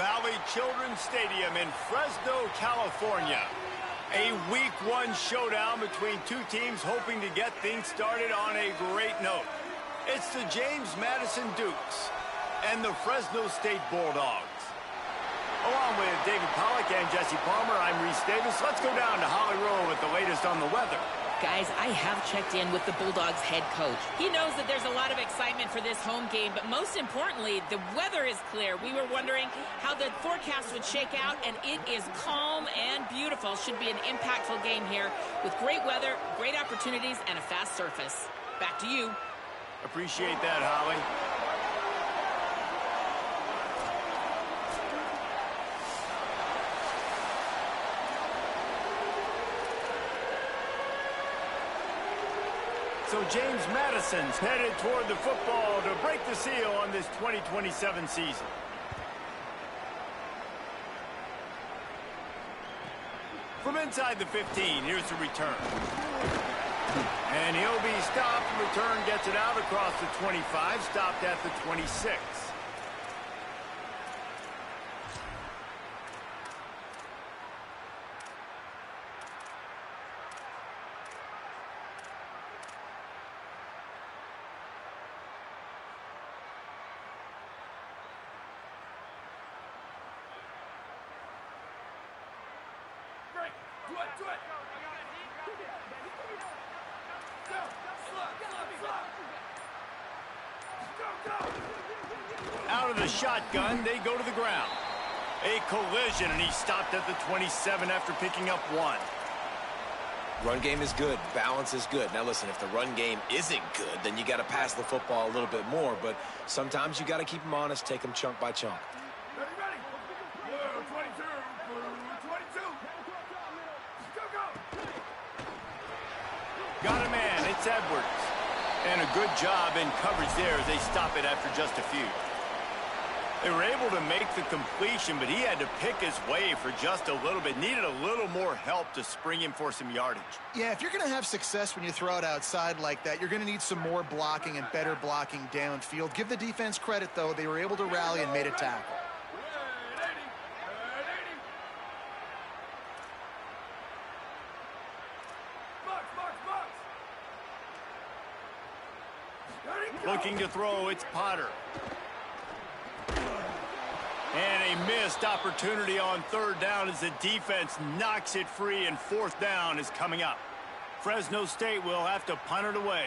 Valley Children's Stadium in Fresno, California. A Week 1 showdown between two teams hoping to get things started on a great note. It's the James Madison Dukes and the Fresno State Bulldogs. Along with David Pollack and Jesse Palmer, I'm Reese Davis. Let's go down to Holly Rowe with the latest on the weather. Guys, I have checked in with the Bulldogs head coach. He knows that there's a lot of excitement for this home game, but most importantly, the weather is clear. We were wondering how the forecast would shake out, and it is calm and beautiful. Should be an impactful game here with great weather, great opportunities, and a fast surface. Back to you. Appreciate that, Holly. So James Madison's headed toward the football to break the seal on this 2027 season. From inside the 15, here's the return. And he'll be stopped. Return gets it out across the 25, stopped at the 26. Out of the shotgun, they go to the ground. A collision, and he stopped at the 27 after picking up one. Run game is good. Balance is good. Now, listen, if the run game isn't good, then you got to pass the football a little bit more. But sometimes you got to keep them honest, take them chunk by chunk. Ready, ready. Blue 22, blue 22. Go, go. Got a man. It's Edwards. And a good job in coverage there as they stop it after just a few. They were able to make the completion, but he had to pick his way for just a little bit. Needed a little more help to spring him for some yardage. Yeah, if you're going to have success when you throw it outside like that, you're going to need some more blocking and better blocking downfield. Give the defense credit, though. They were able to rally and made a tackle. Looking to throw, it's Potter. And a missed opportunity on third down as the defense knocks it free, and fourth down is coming up. Fresno State will have to punt it away.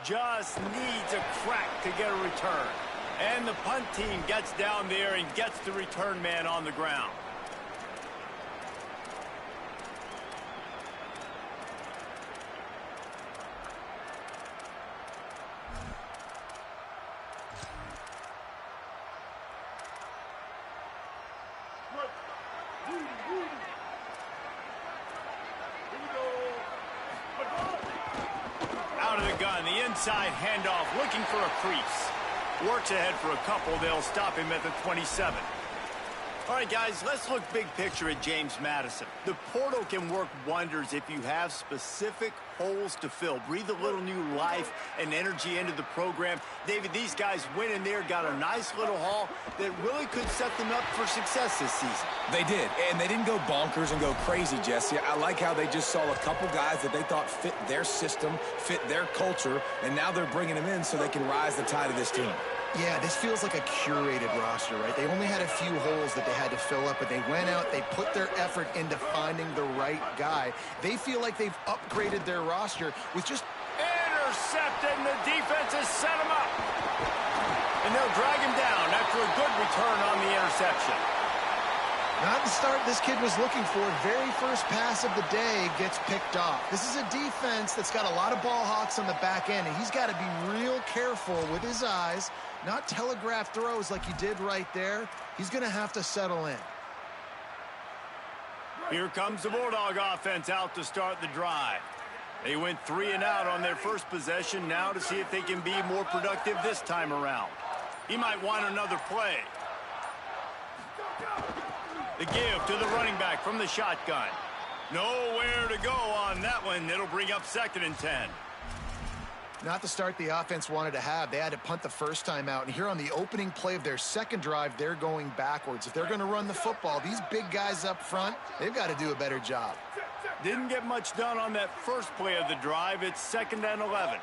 Just needs a crack to get a return. And the punt team gets down there and gets the return man on the ground. Out of the gun, the inside handoff, looking for a crease. Works ahead for a couple. They'll stop him at the 27. All right, guys, let's look big picture at James Madison. The portal can work wonders if you have specific holes to fill. Breathe a little new life and energy into the program. David, these guys went in there, got a nice little haul that really could set them up for success this season. They did, and they didn't go bonkers and go crazy, Jesse. I like how they just saw a couple guys that they thought fit their system, fit their culture, and now they're bringing them in so they can rise the tide of this team. Yeah, this feels like a curated roster, right? They only had a few holes that they had to fill up, but they went out, they put their effort into finding the right guy. They feel like they've upgraded their roster with just... Intercepted, and the defense has set him up. And they'll drag him down after a good return on the interception. Not the start this kid was looking for. Very first pass of the day gets picked off. This is a defense that's got a lot of ball hawks on the back end, and he's got to be real careful with his eyes, not telegraph throws like he did right there. He's going to have to settle in. Here comes the Bulldog offense out to start the drive. They went 3 and out on their first possession, now to see if they can be more productive this time around. He might want another play. The give to the running back from the shotgun. Nowhere to go on that one. It'll bring up 2nd and 10. Not the start the offense wanted to have. They had to punt the first time out. And here on the opening play of their second drive, they're going backwards. If they're going to run the football, these big guys up front, they've got to do a better job. Didn't get much done on that first play of the drive. It's 2nd and 11.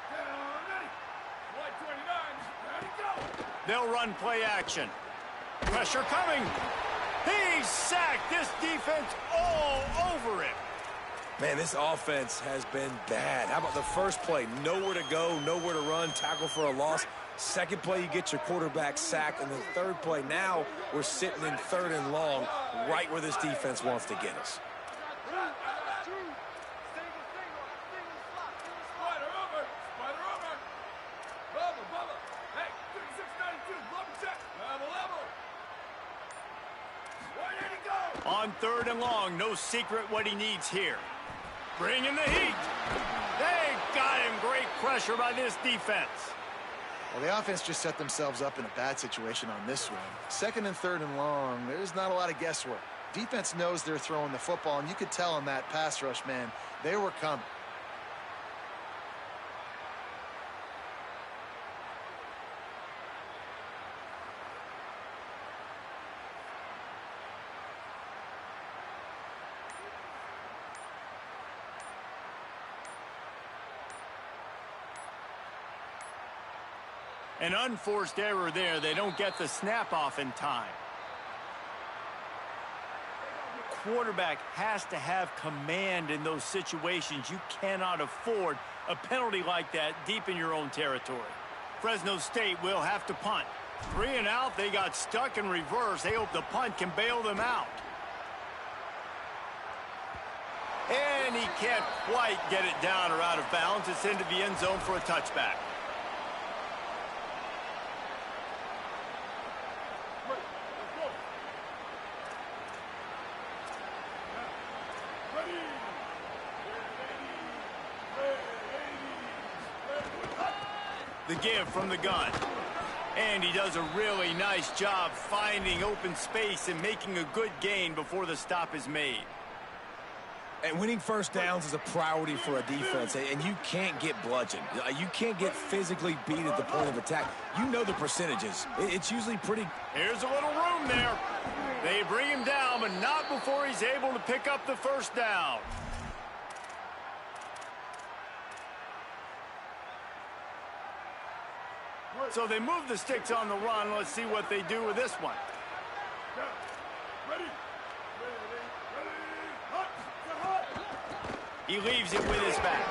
They'll run play action. Pressure coming. He's sacked. This defense all over it. Man, this offense has been bad. How about the first play? Nowhere to go, nowhere to run, tackle for a loss. Second play, you get your quarterback sacked. And the third play, now we're sitting in 3rd and long, right where this defense wants to get us. On 3rd and long, no secret what he needs here. Bring in the heat. They got him. Great pressure by this defense. Well, the offense just set themselves up in a bad situation on this one. 2nd and 3rd and long, there's not a lot of guesswork. Defense knows they're throwing the football, and you could tell on that pass rush, man, they were coming. An unforced error there. They don't get the snap off in time. Quarterback has to have command in those situations. You cannot afford a penalty like that deep in your own territory. Fresno State will have to punt. 3 and out. They got stuck in reverse. They hope the punt can bail them out. And he can't quite get it down or out of bounds. It's into the end zone for a touchback. The give from the gun. And he does a really nice job finding open space and making a good gain before the stop is made. And winning first downs is a priority for a defense, and you can't get bludgeoned. You can't get physically beat at the point of attack. You know the percentages. It's usually pretty. Here's a little room there. They bring him down, but not before he's able to pick up the first down. So they move the sticks on the run. Let's see what they do with this one. He leaves it with his back.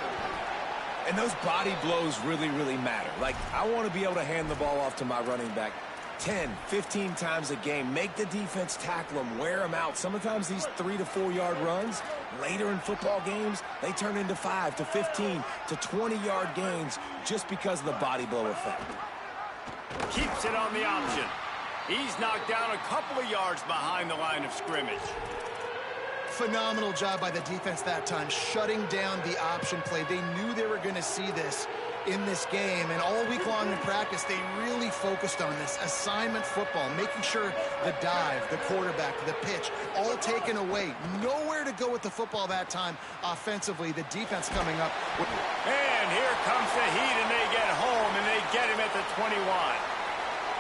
And those body blows really, really matter. Like, I want to be able to hand the ball off to my running back 10, 15 times a game. Make the defense tackle them, wear them out. Sometimes these 3 to 4 yard runs, later in football games, they turn into 5 to 15 to 20 yard gains just because of the body blow effect. Keeps it on the option. He's knocked down a couple of yards behind the line of scrimmage. Phenomenal job by the defense that time, shutting down the option play. They knew they were going to see this in this game, and all week long in practice, they really focused on this assignment football, making sure the dive, the quarterback, the pitch, all taken away. Nowhere to go with the football that time offensively. The defense coming up. And here comes the heat, and they get home, and they get him at the 21.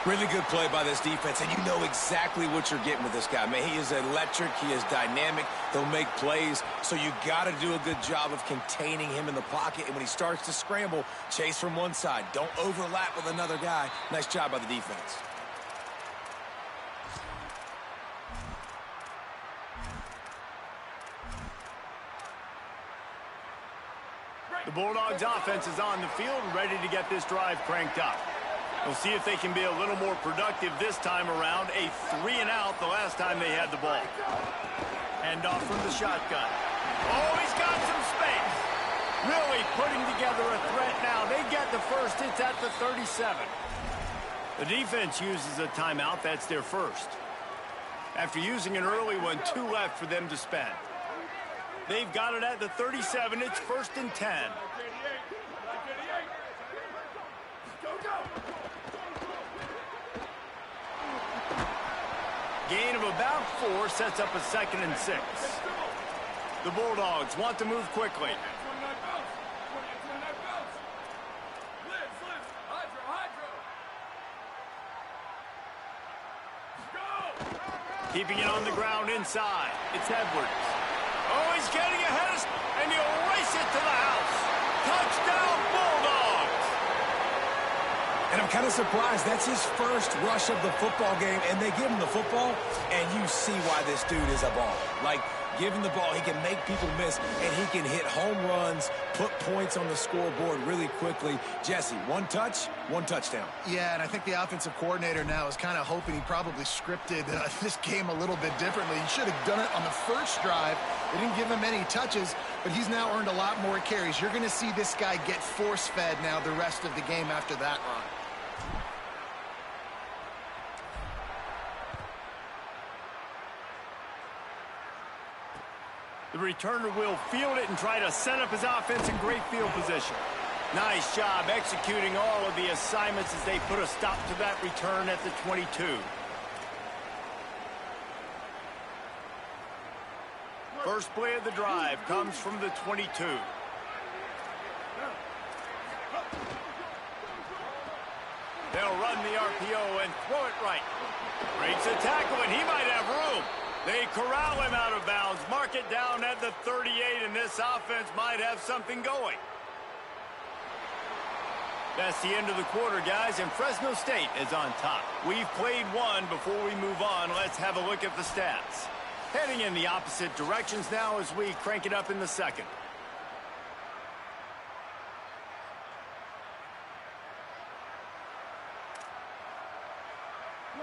Really good play by this defense, and you know exactly what you're getting with this guy. Man, he is electric. He is dynamic. He'll make plays, so you got to do a good job of containing him in the pocket. And when he starts to scramble, chase from one side. Don't overlap with another guy. Nice job by the defense. The Bulldogs offense is on the field and ready to get this drive cranked up. We'll see if they can be a little more productive this time around. A 3 and out the last time they had the ball. Hand off from the shotgun. Oh, he's got some space. Really putting together a threat now. They get the first. It's at the 37. The defense uses a timeout. That's their first. After using an early one, 2 left for them to spend. They've got it at the 37. It's 1st and 10. Gain of about 4 sets up a 2nd and 6. The Bulldogs want to move quickly. Keeping it on the ground inside. It's Edwards. Oh, he's getting ahead of... And he'll race it to the house. Touchdown, Bulldogs! And I'm kind of surprised. That's his first rush of the football game, and they give him the football, and you see why this dude is a baller. Like, give him the ball, he can make people miss, and he can hit home runs, put points on the scoreboard really quickly. Jesse, one touch, one touchdown. Yeah, and I think the offensive coordinator now is kind of hoping he probably scripted this game a little bit differently. He should have done it on the first drive. They didn't give him any touches, but he's now earned a lot more carries. You're going to see this guy get force-fed now the rest of the game after that run. The returner will field it and try to set up his offense in great field position. Nice job executing all of the assignments as they put a stop to that return at the 22. First play of the drive comes from the 22. They'll run the RPO and throw it right. Breaks a tackle, and he might have room. They corral him out of bounds, mark it down at the 38, and this offense might have something going. That's the end of the quarter, guys, and Fresno State is on top. We've played one. Before we move on, let's have a look at the stats. Heading in the opposite directions now as we crank it up in the second.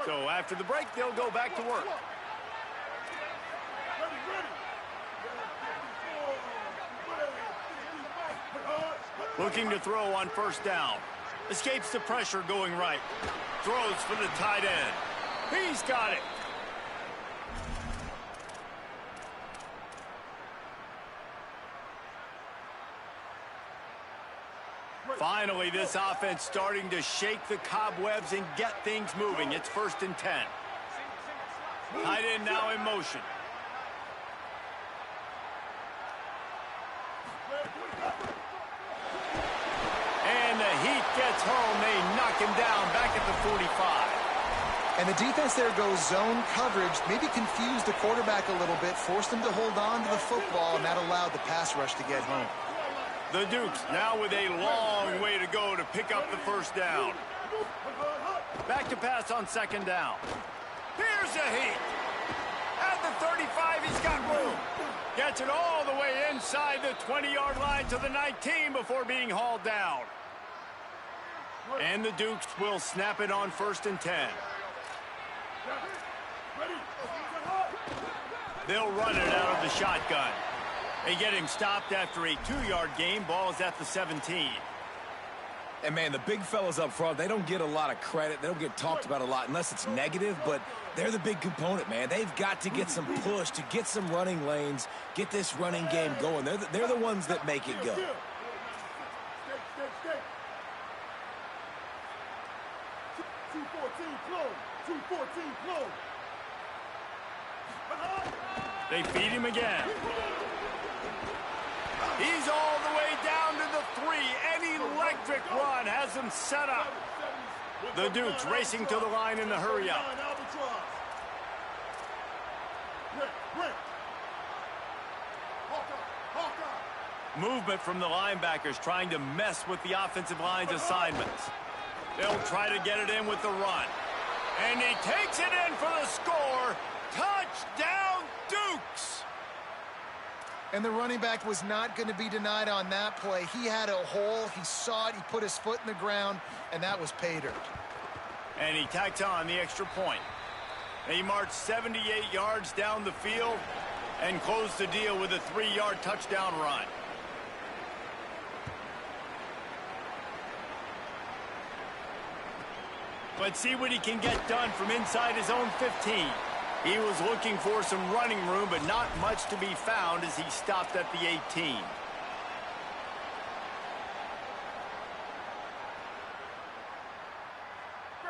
So after the break, they'll go back to work. Looking to throw on first down. Escapes the pressure going right. Throws for the tight end. He's got it. Finally, this offense starting to shake the cobwebs and get things moving. It's 1st and 10. Tight end now in motion. And the Heat gets home. They knock him down back at the 45. And the defense there goes zone coverage, maybe confused the quarterback a little bit, forced him to hold on to the football, and that allowed the pass rush to get home. The Dukes now with a long way to go to pick up the first down. Back to pass on second down. Here's the Heat. At the 35, he's got room. Gets it all the way inside the 20-yard line to the 19 before being hauled down. And the Dukes will snap it on 1st and 10. They'll run it out of the shotgun. They get him stopped after a 2-yard gain. Ball is at the 17. And, man, the big fellas up front, they don't get a lot of credit. They don't get talked about a lot unless it's negative, but they're the big component, man. They've got to get some push, to get some running lanes, get this running game going. They're the ones that make it go. They feed him again. He's all the way down to the 3. An electric run has him set up. The Dukes racing to the line in the hurry-up. Movement from the linebackers trying to mess with the offensive line's assignments. They'll try to get it in with the run. And he takes it in for the score. Touchdown, Dukes! And the running back was not going to be denied on that play. He had a hole. He saw it. He put his foot in the ground, and that was pay dirt. And he tacked on the extra point. They marched 78 yards down the field and closed the deal with a 3-yard touchdown run. Let's see what he can get done from inside his own 15. He was looking for some running room, but not much to be found as he stopped at the 18.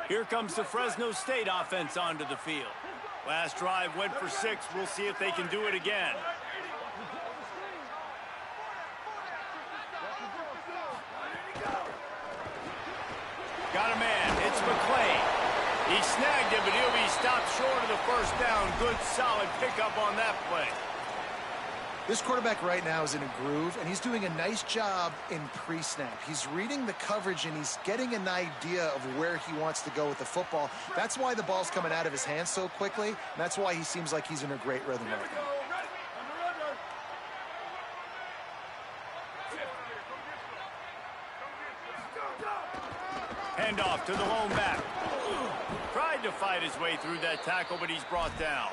Here comes the Fresno State offense onto the field. Last drive went for 6. We'll see if they can do it again. Got a man. It's McClain. He snagged it, but he'll be stopped short of the first down. Good, solid pickup on that play. This quarterback right now is in a groove, and he's doing a nice job in pre-snap. He's reading the coverage, and he's getting an idea of where he wants to go with the football. That's why the ball's coming out of his hands so quickly, and that's why he seems like he's in a great rhythm right now. Handoff to the lone back. Tried to fight his way through that tackle, but he's brought down.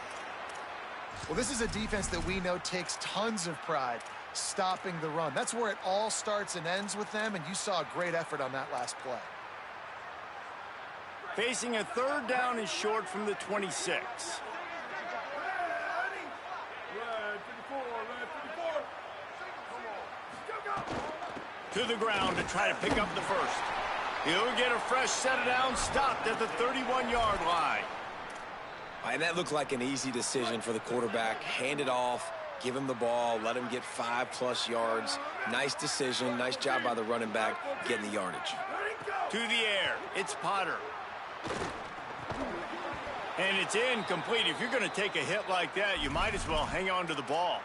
Well, this is a defense that we know takes tons of pride stopping the run. That's where it all starts and ends with them, and you saw a great effort on that last play. Facing a third down and short from the 26. To the ground to try to pick up the first. He'll get a fresh set of downs, stopped at the 31-yard line. And that looked like an easy decision for the quarterback. Hand it off, give him the ball, let him get 5+ yards. Nice decision. Nice job by the running back getting the yardage. To the air. It's Potter. And it's incomplete. If you're going to take a hit like that, you might as well hang on to the ball.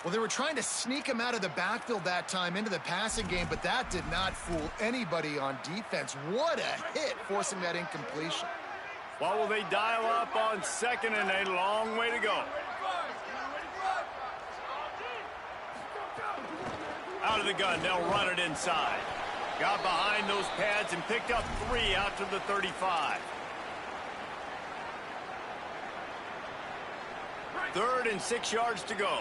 Well, they were trying to sneak him out of the backfield that time into the passing game, but that did not fool anybody on defense. What a hit, forcing that incompletion. What will they dial up on second and a long way to go? Out of the gun, they'll run it inside. Got behind those pads and picked up 3 out to the 35. 3rd and 6 yards to go.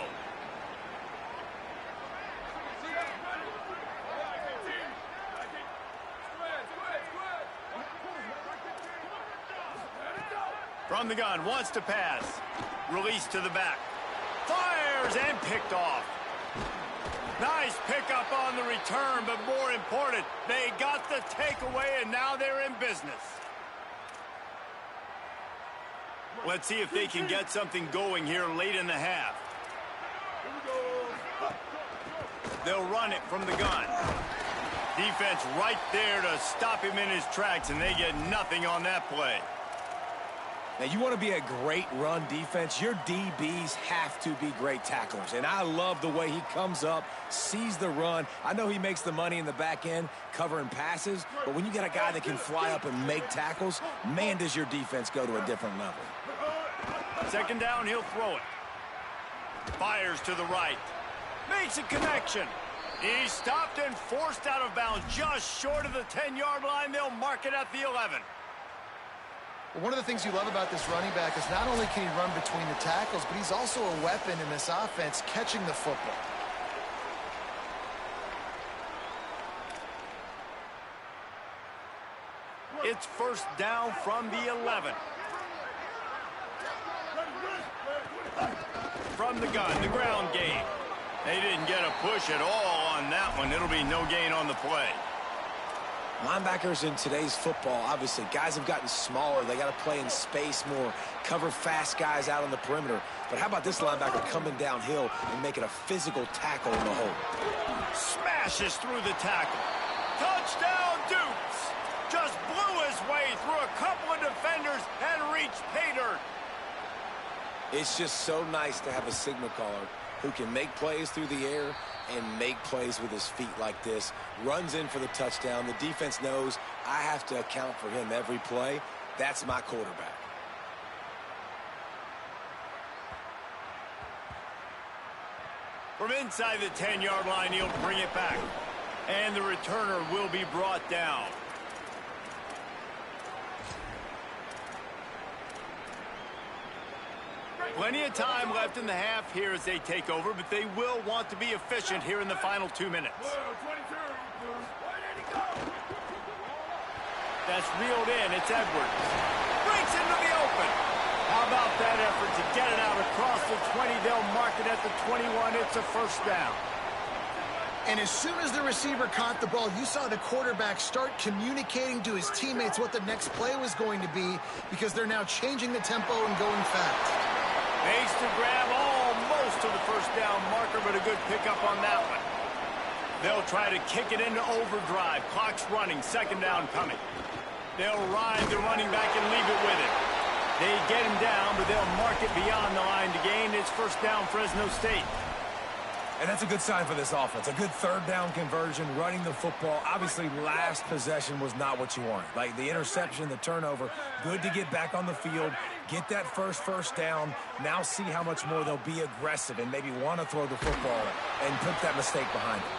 From the gun, wants to pass. Release to the back. Fires and picked off. Nice pickup on the return, but more important, they got the takeaway, and now they're in business. Let's see if they can get something going here late in the half. They'll run it from the gun. Defense right there to stop him in his tracks, and they get nothing on that play. Now, you want to be a great run defense, your DBs have to be great tacklers. And I love the way he comes up, sees the run. I know he makes the money in the back end covering passes, but when you got a guy that can fly up and make tackles, man, does your defense go to a different level. 2nd down, he'll throw it. Fires to the right. Makes a connection. He's stopped and forced out of bounds just short of the 10-yard line. They'll mark it at the 11. One of the things you love about this running back is not only can he run between the tackles, but he's also a weapon in this offense catching the football. It's 1st down from the 11. From the gun, the ground game. They didn't get a push at all on that one. It'll be no gain on the play. Linebackers in today's football, obviously, guys have gotten smaller. They got to play in space more, cover fast guys out on the perimeter. But how about this linebacker coming downhill and making a physical tackle in the hole? Smashes through the tackle. Touchdown, Dukes! Just blew his way through a couple of defenders and reached pay dirt. It's just so nice to have a signal caller who can make plays through the air and make plays with his feet like this. Runs in for the touchdown. The defense knows I have to account for him every play. That's my quarterback. From inside the 10-yard line, he'll bring it back. And the returner will be brought down. Plenty of time left in the half here as they take over, but they will want to be efficient here in the final 2 minutes. That's reeled in. It's Edwards. Breaks into the open. How about that effort to get it out across the 20? They'll mark it at the 21. It's a 1st down. And as soon as the receiver caught the ball, you saw the quarterback start communicating to his teammates what the next play was going to be, because they're now changing the tempo and going fast. Makes the grab almost to the 1st down marker, but a good pickup on that one. They'll try to kick it into overdrive. Clock's running, second down coming. They'll ride the running back and leave it with it. They get him down, but they'll mark it beyond the line to gain. It's first down, Fresno State. And that's a good sign for this offense. A good third down conversion, running the football. Obviously, last possession was not what you want. Like the interception, the turnover, good to get back on the field, get that first down. Now see how much more they'll be aggressive and maybe want to throw the football and put that mistake behind them.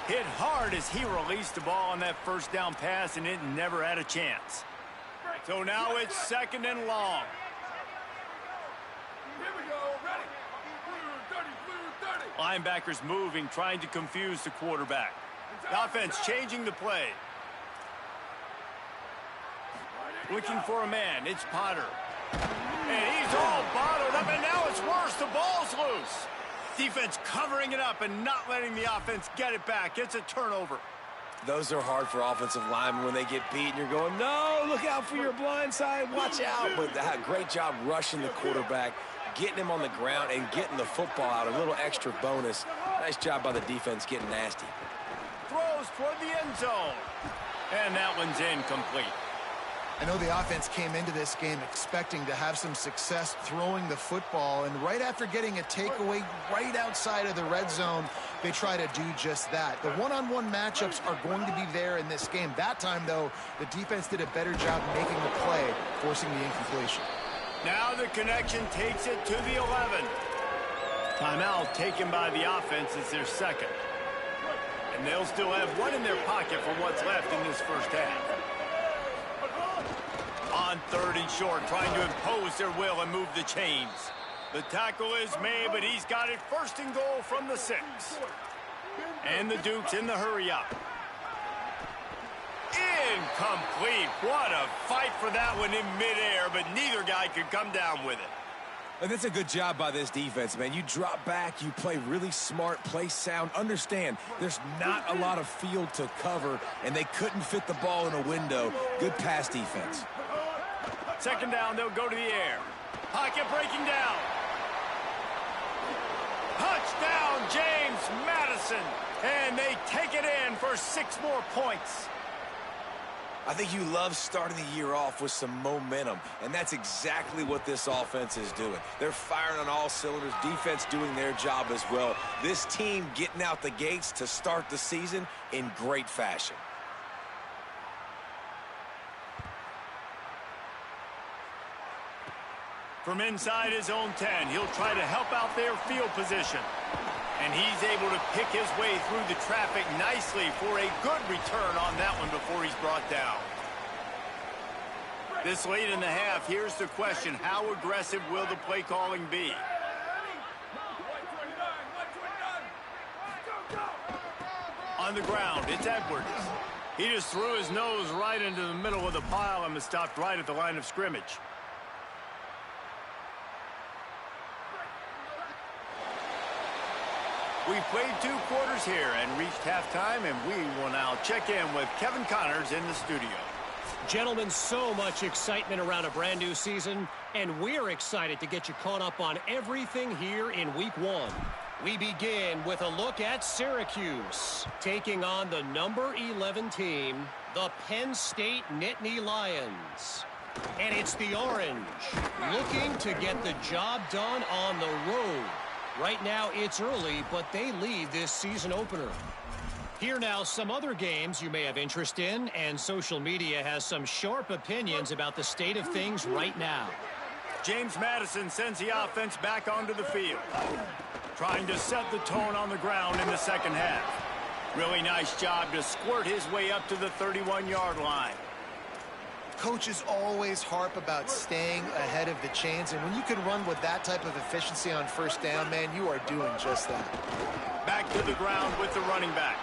Hit hard as he released the ball on that first down pass, and it never had a chance. So now it's second and long. Here we go, ready. Blue 30. Linebackers moving, trying to confuse the quarterback. The offense changing the play. Looking for a man. It's Potter. And he's all bottled up, and now it's worse. The ball's loose. Defense covering it up and not letting the offense get it back. It's a turnover. Those are hard for offensive linemen when they get beat and you're going, no, look out for your blind side, watch out. But great job rushing the quarterback, getting him on the ground and getting the football out, a little extra bonus. Nice job by the defense getting nasty. Throws toward the end zone. And that one's incomplete. I know the offense came into this game expecting to have some success throwing the football, and right after getting a takeaway right outside of the red zone, they try to do just that. The one-on-one matchups are going to be there in this game. That time, though, the defense did a better job making the play, forcing the incompletion. Now the connection takes it to the 11. Timeout taken by the offense is their second. And they'll still have one in their pocket for what's left in this first half. On third and short, trying to impose their will and move the chains. The tackle is made, but he's got it first and goal from the 6. And the Dukes in the hurry up. Incomplete. What a fight for that one in midair, but neither guy could come down with it. And that's a good job by this defense, man. You drop back, you play really smart, play sound. Understand, there's not a lot of field to cover, and they couldn't fit the ball in a window. Good pass defense. Second down, they'll go to the air. Pocket breaking down. Touchdown, James Madison. And they take it in for 6 more points. I think you love starting the year off with some momentum, and that's exactly what this offense is doing. They're firing on all cylinders, defense doing their job as well. This team getting out the gates to start the season in great fashion. From inside his own 10, he'll try to help out their field position. And he's able to pick his way through the traffic nicely for a good return on that one before he's brought down. This late in the half, here's the question. How aggressive will the play calling be? On the ground, it's Edwards. He just threw his nose right into the middle of the pile and was stopped right at the line of scrimmage. We've played 2 quarters here and reached halftime, and we will now check in with Kevin Connors in the studio. Gentlemen, so much excitement around a brand new season, and we're excited to get you caught up on everything here in week 1. We begin with a look at Syracuse, taking on the number 11 team, the Penn State Nittany Lions. And it's the Orange, looking to get the job done on the road. Right now, it's early, but they lead this season opener. Here now, some other games you may have interest in, and social media has some sharp opinions about the state of things right now. James Madison sends the offense back onto the field, trying to set the tone on the ground in the second half. Really nice job to squirt his way up to the 31-yard line. Coaches always harp about staying ahead of the chains, and when you can run with that type of efficiency on first down, man, you are doing just that. Back to the ground with the running back.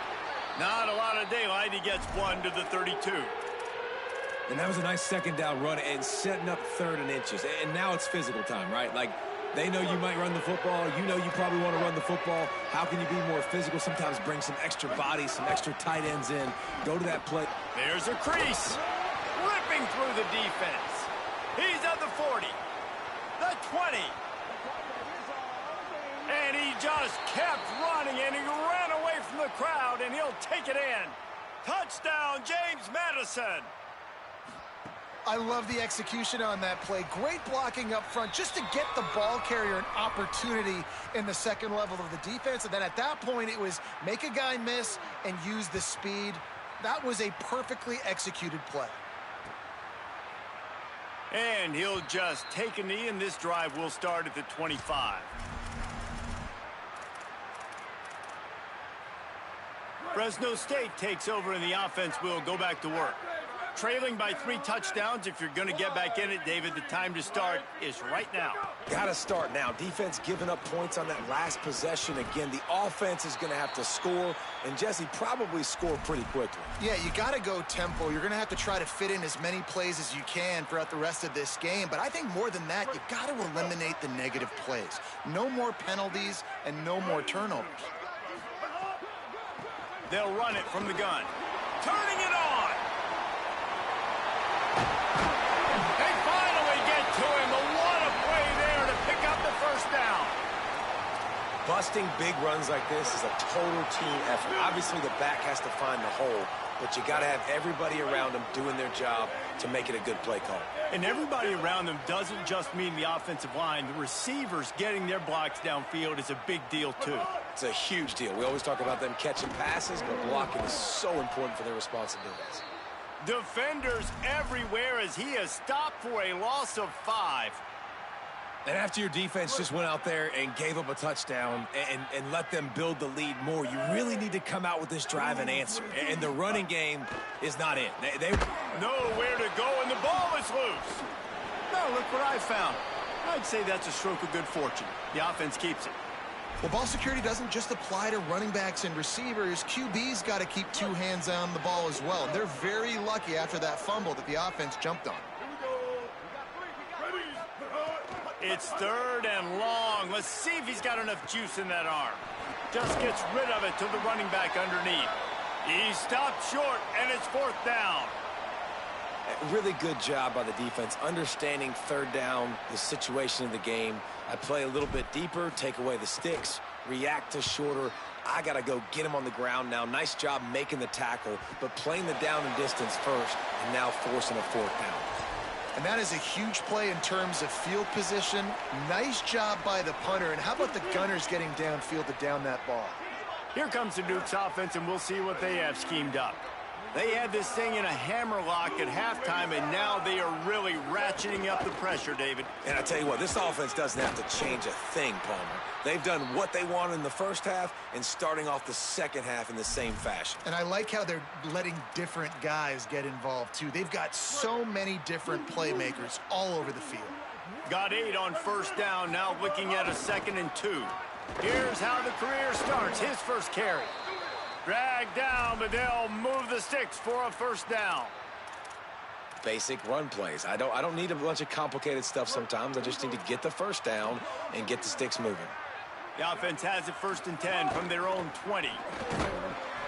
Not a lot of daylight. He gets 1 to the 32. And that was a nice second down run and setting up 3rd and inches. And now it's physical time, right? Like, they know you might run the football. You know you probably want to run the football. How can you be more physical? Sometimes bring some extra bodies, some extra tight ends in. Go to that play. There's a crease. Ripping through the defense. He's at the 40. The 20. And he just kept running, and he ran away from from the crowd, and he'll take it in. Touchdown, James Madison. I love the execution on that play. Great blocking up front just to get the ball carrier an opportunity in the second level of the defense. And then at that point, it was make a guy miss and use the speed. That was a perfectly executed play. And he'll just take a knee, and this drive will start at the 25. Fresno State takes over, and the offense will go back to work. Trailing by 3 touchdowns. If you're going to get back in it, David, the time to start is right now. Got to start now. Defense giving up points on that last possession. Again, the offense is going to have to score, and Jesse probably score pretty quickly. Yeah, you got to go tempo. You're going to have to try to fit in as many plays as you can throughout the rest of this game. But I think more than that, you got to eliminate the negative plays. No more penalties and no more turnovers. They'll run it from the gun. Turning it on. They finally get to him. What a play there to pick up the first down. Busting big runs like this is a total team effort. Obviously, the back has to find the hole, but you got to have everybody around them doing their job to make it a good play call. And everybody around them doesn't just mean the offensive line. The receivers getting their blocks downfield is a big deal, too. It's a huge deal. We always talk about them catching passes, but blocking is so important for their responsibilities. Defenders everywhere as he is stopped for a loss of 5. And after your defense just went out there and gave up a touchdown and let them build the lead more, you really need to come out with this drive and answer. And the running game is not it. They nowhere to go, and the ball is loose. Now look what I found. I'd say that's a stroke of good fortune. The offense keeps it. Well, ball security doesn't just apply to running backs and receivers. QB's got to keep 2 hands on the ball as well. And they're very lucky after that fumble that the offense jumped on. It's 3rd and long. Let's see if he's got enough juice in that arm. Just gets rid of it to the running back underneath. He stopped short, and it's 4th down. Really good job by the defense, understanding 3rd down, the situation of the game. I play a little bit deeper, take away the sticks, react to shorter. I got to go get him on the ground now. Nice job making the tackle, but playing the down and distance first, and now forcing a 4th down. And that is a huge play in terms of field position. Nice job by the punter. And how about the Gunners getting downfield to down that ball? Here comes the Duke's offense, and we'll see what they have schemed up. They had this thing in a hammerlock at halftime, and now they are really ratcheting up the pressure, David. And I tell you what, this offense doesn't have to change a thing, Palmer. They've done what they wanted in the first half and starting off the second half in the same fashion. And I like how they're letting different guys get involved, too. They've got so many different playmakers all over the field. Got 8 on 1st down, now looking at a 2nd and 2. Here's how the career starts, his first carry. Dragged down, but they'll move the sticks for a 1st down. Basic run plays. I don't need a bunch of complicated stuff sometimes. I just need to get the 1st down and get the sticks moving. The offense has it 1st and 10 from their own 20.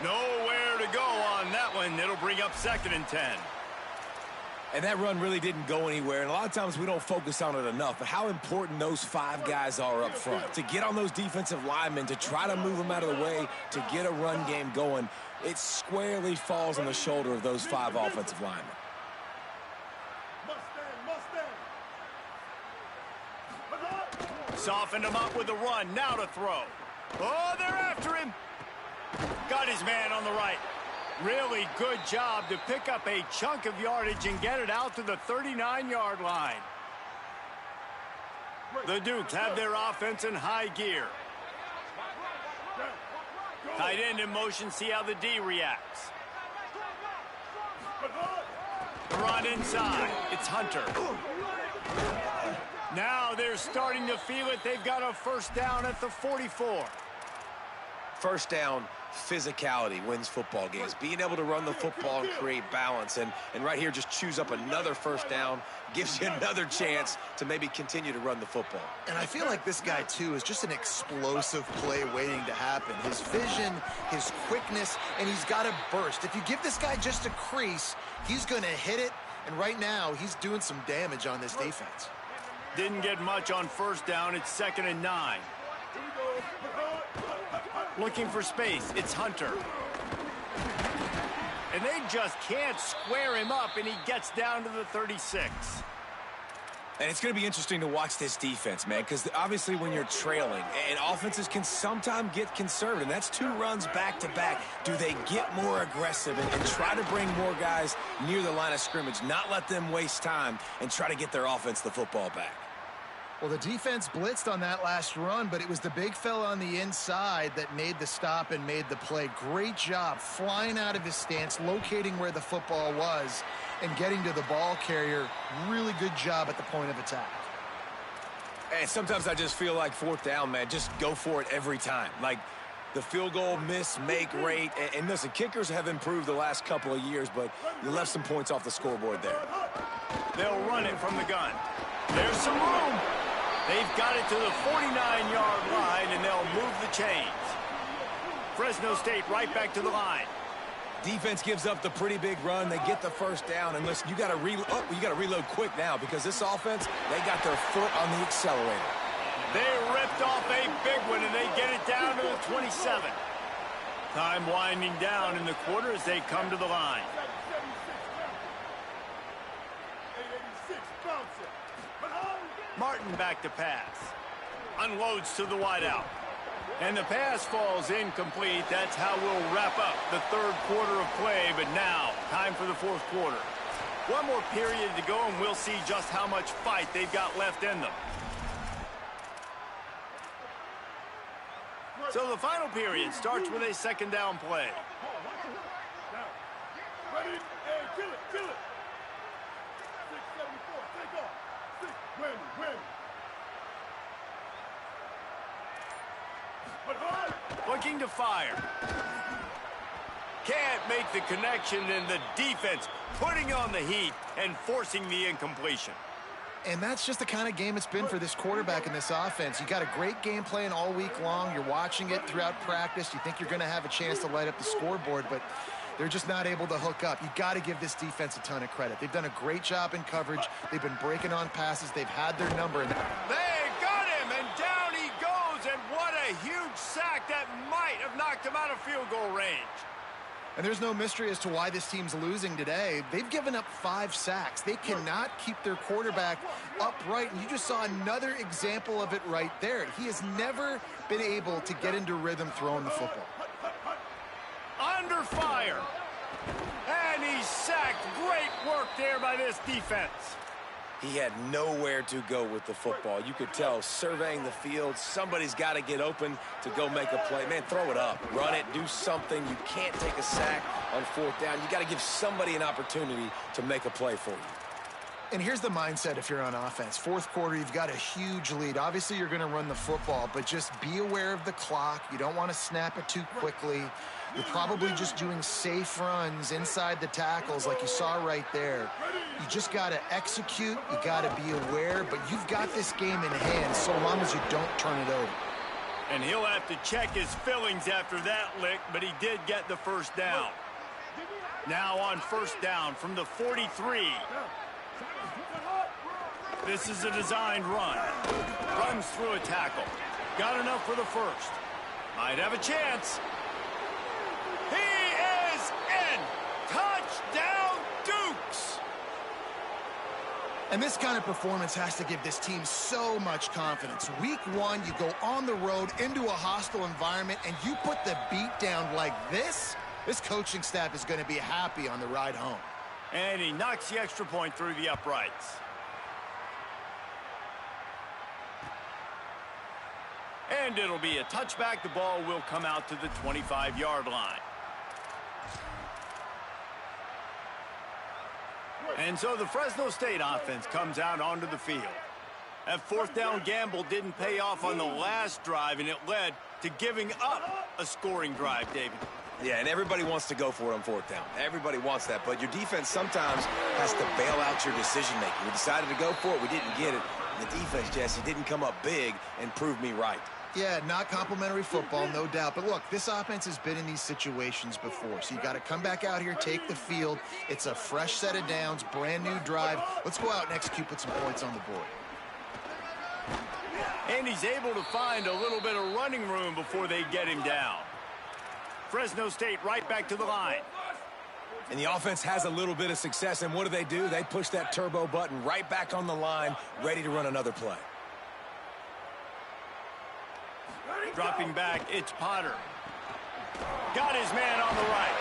Nowhere to go on that one. It'll bring up 2nd and 10. And that run really didn't go anywhere, and a lot of times we don't focus on it enough, but how important those 5 guys are up front. To get on those defensive linemen, to try to move them out of the way, to get a run game going, it squarely falls on the shoulder of those 5 offensive linemen. Softened him up with a run, now to throw. Oh, they're after him. Got his man on the right. Really good job to pick up a chunk of yardage and get it out to the 39-yard line. The Dukes have their offense in high gear. Tight end in motion, see how the D reacts. The run inside, it's Hunter. Now they're starting to feel it. They've got a 1st down at the 44. 1st down, physicality wins football games. Being able to run the football and create balance. And right here, just choose up another 1st down, gives you another chance to maybe continue to run the football. And I feel like this guy, too, is just an explosive play waiting to happen. His vision, his quickness, and he's got a burst. If you give this guy just a crease, he's going to hit it. And right now, he's doing some damage on this defense. Didn't get much on 1st down. It's 2nd and 9. Looking for space. It's Hunter. And they just can't square him up, and he gets down to the 36. And it's going to be interesting to watch this defense, man, because obviously when you're trailing, and offenses can sometimes get conservative, and that's 2 runs back-to-back. Do they get more aggressive and try to bring more guys near the line of scrimmage, not let them waste time, and try to get their offense the football back? Well, the defense blitzed on that last run, but it was the big fella on the inside that made the stop and made the play. Great job flying out of his stance, locating where the football was, and getting to the ball carrier. Really good job at the point of attack. And sometimes I just feel like 4th down, man, just go for it every time. Like the field goal miss, make rate. And listen, kickers have improved the last couple of years, but you left some points off the scoreboard there. They'll run it from the gun. There's some room. They've got it to the 49-yard line, and they'll move the chains. Fresno State right back to the line. Defense gives up the pretty big run. They get the 1st down, and listen, you got to reload quick now because this offense, they got their foot on the accelerator. They ripped off a big one, and they get it down to the 27. Time winding down in the quarter as they come to the line. Martin back to pass. Unloads to the wideout. And the pass falls incomplete. That's how we'll wrap up the 3rd quarter of play. But now, time for the 4th quarter. One more period to go, and we'll see just how much fight they've got left in them. So the final period starts with a 2nd down play. Ready? And kill it, kill it. 674, take off. 6, win. Looking to fire. Can't make the connection, and the defense putting on the heat and forcing the incompletion. And that's just the kind of game it's been for this quarterback in this offense. You got a great game plan all week long. You're watching it throughout practice. You think you're going to have a chance to light up the scoreboard, but they're just not able to hook up. You got to give this defense a ton of credit. They've done a great job in coverage. They've been breaking on passes. They've had their number. They got him, and down he goes, and what a huge sack that might have knocked him out of field goal range. And there's no mystery as to why this team's losing today. They've given up 5 sacks. They cannot keep their quarterback upright, and you just saw another example of it right there. He has never been able to get into rhythm throwing the football. Under fire. And he's sacked. Great work there by this defense. He had nowhere to go with the football. You could tell, surveying the field, somebody's got to get open to go make a play. Man, throw it up, run it, do something. You can't take a sack on 4th down. You got to give somebody an opportunity to make a play for you. And here's the mindset if you're on offense. 4th quarter, you've got a huge lead. Obviously, you're going to run the football, but just be aware of the clock. You don't want to snap it too quickly. You're probably just doing safe runs inside the tackles like you saw right there. You just got to execute. You got to be aware, but you've got this game in hand so long as you don't turn it over. And he'll have to check his fillings after that lick, but he did get the 1st down. Now on 1st down from the 43. This is a designed run. Runs through a tackle. Got enough for the 1st. Might have a chance. He is in! Touchdown, Dukes! And this kind of performance has to give this team so much confidence. Week 1, you go on the road into a hostile environment, and you put the beat down like this, this coaching staff is going to be happy on the ride home. And he knocks the extra point through the uprights. And it'll be a touchback. The ball will come out to the 25-yard line. And so the Fresno State offense comes out onto the field. That 4th down gamble didn't pay off on the last drive, and it led to giving up a scoring drive, David. Yeah, and everybody wants to go for it on 4th down. Everybody wants that, but your defense sometimes has to bail out your decision-making. We decided to go for it. We didn't get it. And the defense, Jesse, didn't come up big and prove me right. Yeah, not complimentary football, no doubt. But look, this offense has been in these situations before. So you got to come back out here, take the field. It's a fresh set of downs, brand new drive. Let's go out and execute, put some points on the board. And he's able to find a little bit of running room before they get him down. Fresno State right back to the line. And the offense has a little bit of success, and what do? They push that turbo button right back on the line, ready to run another play. Dropping back, it's Potter. Got his man on the right.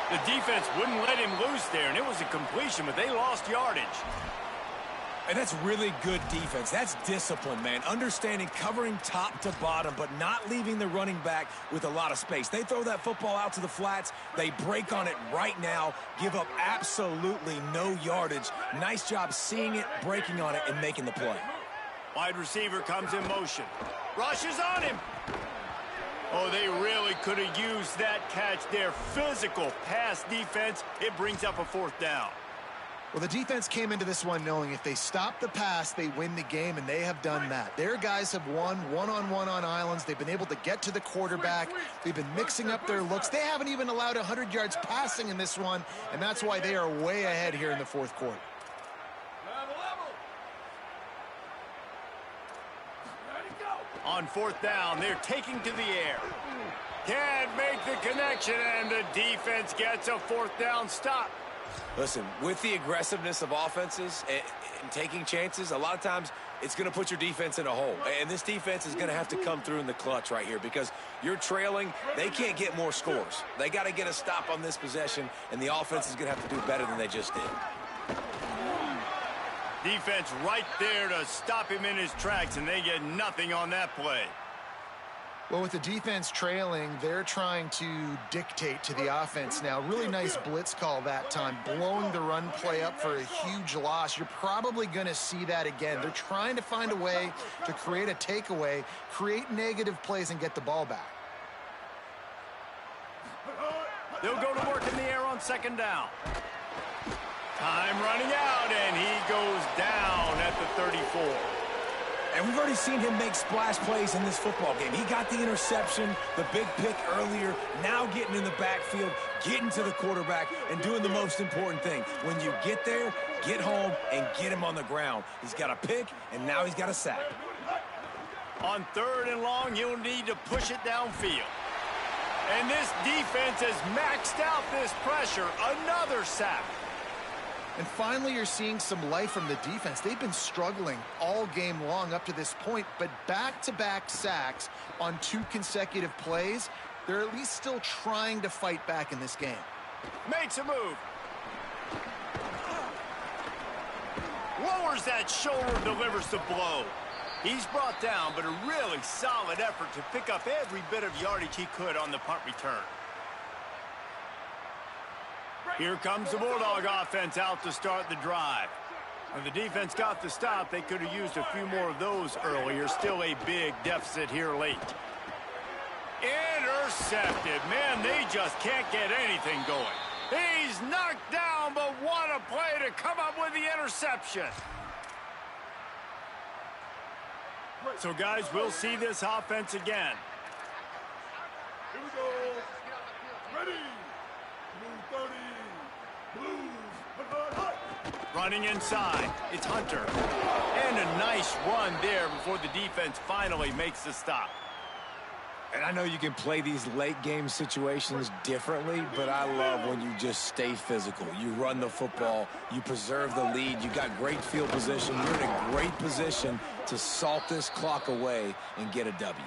The defense wouldn't let him loose there, and it was a completion, but they lost yardage. And that's really good defense. That's discipline, man. Understanding covering top to bottom, but not leaving the running back with a lot of space. They throw that football out to the flats. They break on it right now, give up absolutely no yardage. Nice job seeing it, breaking on it, and making the play. Wide receiver comes in motion. Rushes on him. Oh, they really could have used that catch there. Physical pass defense. It brings up a 4th down. Well, the defense came into this one knowing if they stop the pass, they win the game, and they have done that. Their guys have won one-on-one on islands. They've been able to get to the quarterback. They've been mixing up their looks. They haven't even allowed 100 yards passing in this one, and that's why they are way ahead here in the 4th quarter. On 4th down, they're taking to the air. Can't make the connection, and the defense gets a 4th down stop. Listen, with the aggressiveness of offenses and taking chances, a lot of times it's going to put your defense in a hole. And this defense is going to have to come through in the clutch right here because you're trailing. They can't get more scores. They got to get a stop on this possession, and the offense is going to have to do better than they just did. Defense right there to stop him in his tracks, and they get nothing on that play. Well, with the defense trailing, they're trying to dictate to the offense now. Really nice blitz call that time, blowing the run play up for a huge loss. You're probably going to see that again. They're trying to find a way to create a takeaway, create negative plays, and get the ball back. They'll go to work in the air on 2nd down. Time running out, and he goes down at the 34. And we've already seen him make splash plays in this football game. He got the interception, the big pick earlier, now getting in the backfield, getting to the quarterback, and doing the most important thing. When you get there, get home, and get him on the ground. He's got a pick, and now he's got a sack. On 3rd and long, he'll need to push it downfield. And this defense has maxed out this pressure. Another sack. And finally, you're seeing some life from the defense. They've been struggling all game long up to this point, but back-to-back sacks on 2 consecutive plays, they're at least still trying to fight back in this game. Makes a move. Lowers that shoulder, delivers the blow. He's brought down, but a really solid effort to pick up every bit of yardage he could on the punt return. Here comes the Bulldog offense out to start the drive. When the defense got the stop, they could have used a few more of those earlier. Still a big deficit here late. Intercepted. Man, they just can't get anything going. He's knocked down, but what a play to come up with the interception. So, guys, we'll see this offense again. Here we go. Ready. Blue 30. Running inside, it's Hunter. And a nice run there before the defense finally makes the stop. And I know you can play these late game situations differently, but I love when you just stay physical. You run the football, you preserve the lead, you got great field position, you're in a great position to salt this clock away and get a W.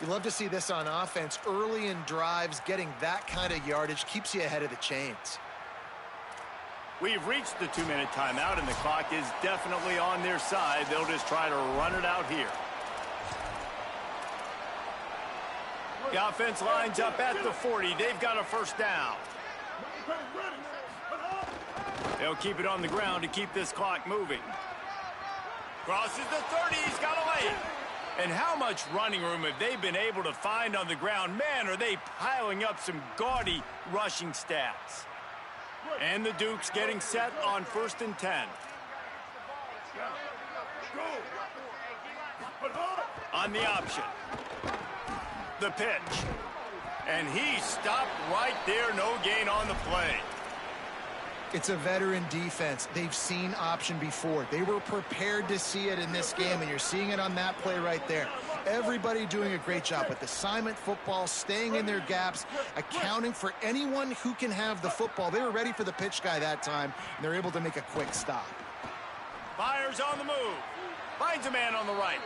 You love to see this on offense. Early in drives, getting that kind of yardage keeps you ahead of the chains. We've reached the 2-minute timeout, and the clock is definitely on their side. They'll just try to run it out here. The offense lines up at the 40. They've got a 1st down. They'll keep it on the ground to keep this clock moving. Crosses the 30. He's got a lane. And how much running room have they been able to find on the ground? Man, are they piling up some gaudy rushing stats. And the Dukes getting set on 1st and 10. On the option. The pitch. And he stopped right there. No gain on the play. It's a veteran defense. They've seen option before. They were prepared to see it in this game, and you're seeing it on that play right there. Everybody doing a great job with assignment football, staying in their gaps, accounting for anyone who can have the football. They were ready for the pitch guy that time, and they're able to make a quick stop. Fires on the move. Finds a man on the right.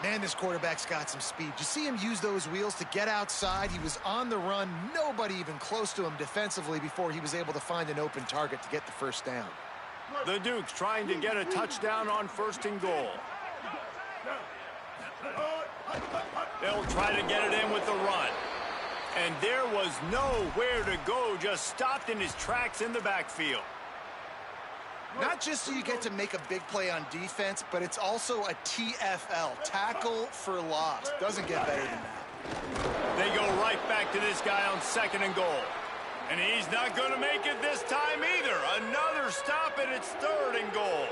Man, this quarterback's got some speed. You see him use those wheels to get outside. He was on the run. Nobody even close to him defensively before he was able to find an open target to get the first down. The Dukes trying to get a touchdown on 1st and goal. They'll try to get it in with the run. And there was nowhere to go, just stopped in his tracks in the backfield. Not just so you get to make a big play on defense, but it's also a TFL, tackle for loss. Doesn't get better than that. They go right back to this guy on 2nd and goal. And he's not going to make it this time either. Another stop, and it's 3rd and goal.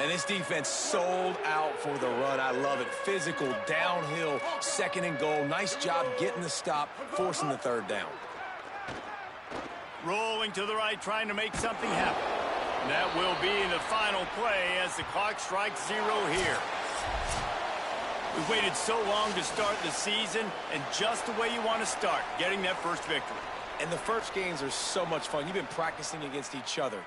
And this defense sold out for the run. I love it. Physical, downhill, 2nd and goal. Nice job getting the stop, forcing the 3rd down. Rolling to the right, trying to make something happen. And that will be the final play as the clock strikes 0 here. We've waited so long to start the season, and just the way you want to start, getting that first victory. And the first games are so much fun. You've been practicing against each other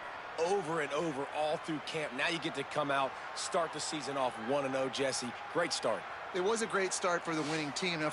over and over all through camp. Now you get to come out, start the season off 1-0, Jesse. Great start. It was a great start for the winning team. Now,